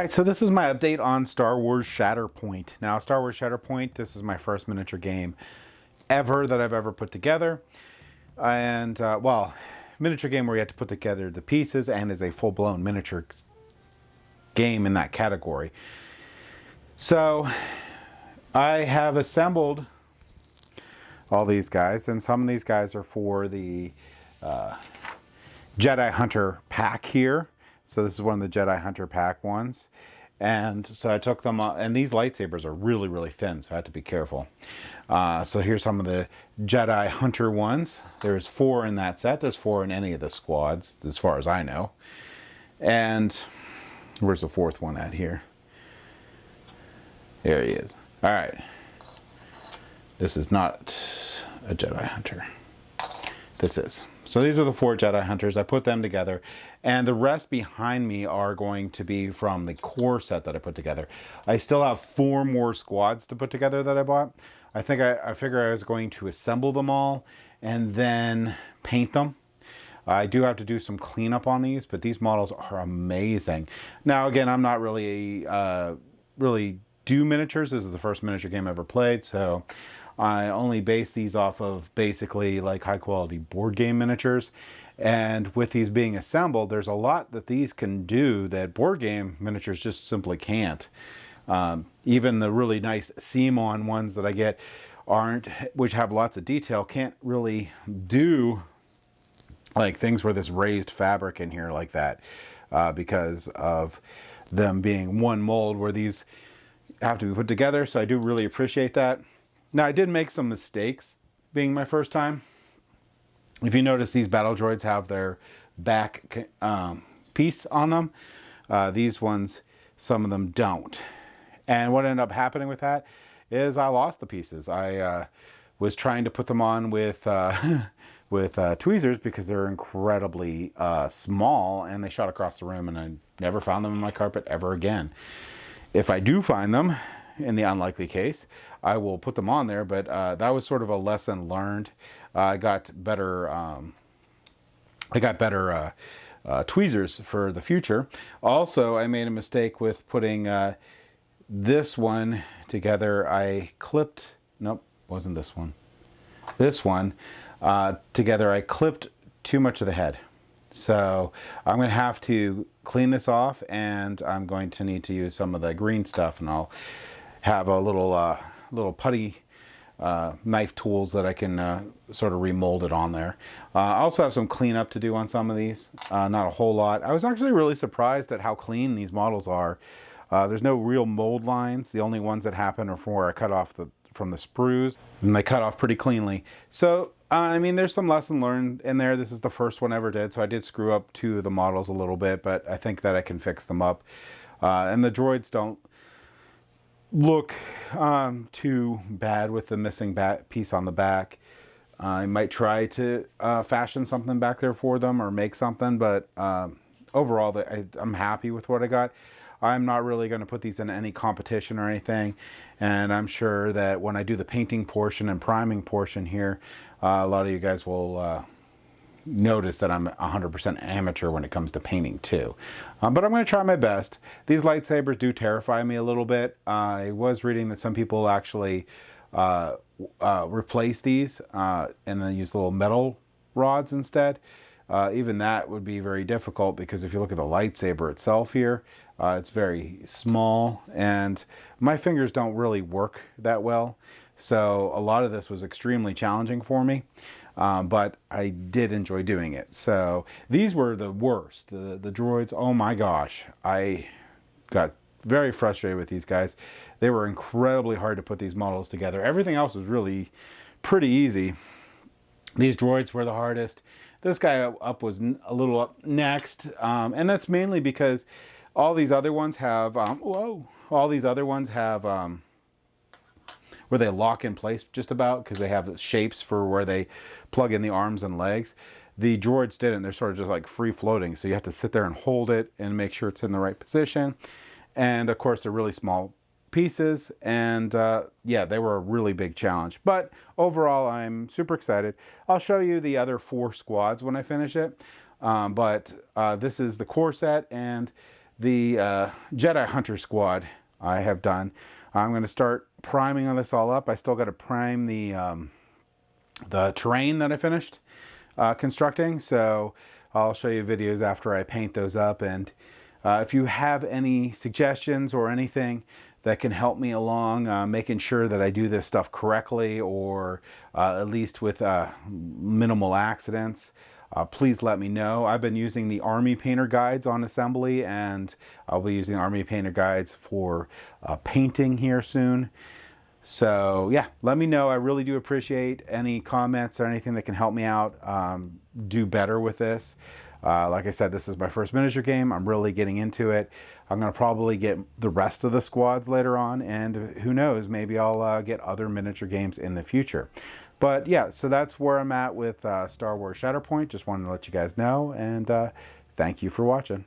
All right, so this is my update on Star Wars Shatterpoint. Now, Star Wars Shatterpoint, this is my first miniature game ever that I've ever put together. And, well, miniature game where you have to put together the pieces and is a full-blown miniature game in that category. So, I have assembled all these guys, and some of these guys are for the Jedi Hunter pack here. So this is one of the Jedi Hunter pack ones. And so I took them, and these lightsabers are really, really thin, so I have to be careful. So here's some of the Jedi Hunter ones. There's 4 in that set. There's 4 in any of the squads, as far as I know. And where's the 4th one at here? There he is. All right. This is not a Jedi Hunter. This is. So these are the 4 Jedi Hunters. I put them together. And the rest behind me are going to be from the core set that I put together. I still have 4 more squads to put together that I bought. I think I figure I was going to assemble them all and then paint them. I do have to do some cleanup on these, but these models are amazing. Now, again, I'm not really do miniatures. This is the first miniature game I ever played, so I only base these off of basically like high quality board game miniatures. And with these being assembled, there's a lot that these can do that board game miniatures just simply can't. Even the really nice CMON ones that I get which have lots of detail, can't really do like things where this raised fabric in here like that, because of them being one mold where these have to be put together. So I do really appreciate that. Now, I did make some mistakes being my first time. If you notice, these battle droids have their back piece on them. These ones, some of them don't. And what ended up happening with that is I lost the pieces. I was trying to put them on with tweezers because they're incredibly small, and they shot across the room, and I never found them in my carpet ever again. If I do find them, in the unlikely case, I will put them on there, but that was sort of a lesson learned. I got better tweezers for the future. Also, I made a mistake with putting this one together. I clipped, nope, wasn't this one. This one together, I clipped too much of the head. So I'm going to have to clean this off, and I'm going to need to use some of the green stuff, and I'll have a little putty knife tools that I can sort of remold it on there. I also have some cleanup to do on some of these, not a whole lot. I was actually really surprised at how clean these models are. There's no real mold lines. The only ones that happen are from where I cut off from the sprues, and they cut off pretty cleanly. So I mean, there's some lesson learned in there. This is the first one I ever did, so I did screw up 2 of the models a little bit, but I think that I can fix them up. And the droids don't look too bad with the missing piece on the back. I might try to fashion something back there for them or make something, but overall, I'm happy with what I got. I'm not really going to put these in any competition or anything, and I'm sure that when I do the painting portion and priming portion here, a lot of you guys will notice that I'm 100% amateur when it comes to painting too. But I'm going to try my best. These lightsabers do terrify me a little bit. I was reading that some people actually replace these and then use little metal rods instead. Even that would be very difficult, because if you look at the lightsaber itself here, it's very small, and my fingers don't really work that well. So a lot of this was extremely challenging for me, but I did enjoy doing it. So these were the worst. The droids, oh my gosh. I got very frustrated with these guys. They were incredibly hard to put these models together. Everything else was really pretty easy. These droids were the hardest. This guy up was a little up next, and that's mainly because all these other ones have where they lock in place just about, because they have shapes for where they plug in the arms and legs. The droids didn't. They're sort of just like free floating, so you have to sit there and hold it and make sure it's in the right position. And of course, they're really small pieces, and yeah, they were a really big challenge. But overall, I'm super excited. I'll show you the other 4 squads when I finish it, but this is the core set, and the Jedi Hunter squad I have done. I'm going to start priming on this all up. I still got to prime the terrain that I finished constructing, so I'll show you videos after I paint those up. And if you have any suggestions or anything that can help me along making sure that I do this stuff correctly, or at least with minimal accidents, please let me know. I've been using the Army Painter guides on assembly, and I'll be using Army Painter guides for painting here soon. So yeah, let me know. I really do appreciate any comments or anything that can help me out do better with this. Like I said, this is my first miniature game. I'm really getting into it. I'm going to probably get the rest of the squads later on, and who knows, maybe I'll get other miniature games in the future. But yeah, so that's where I'm at with Star Wars Shatterpoint. Just wanted to let you guys know, and thank you for watching.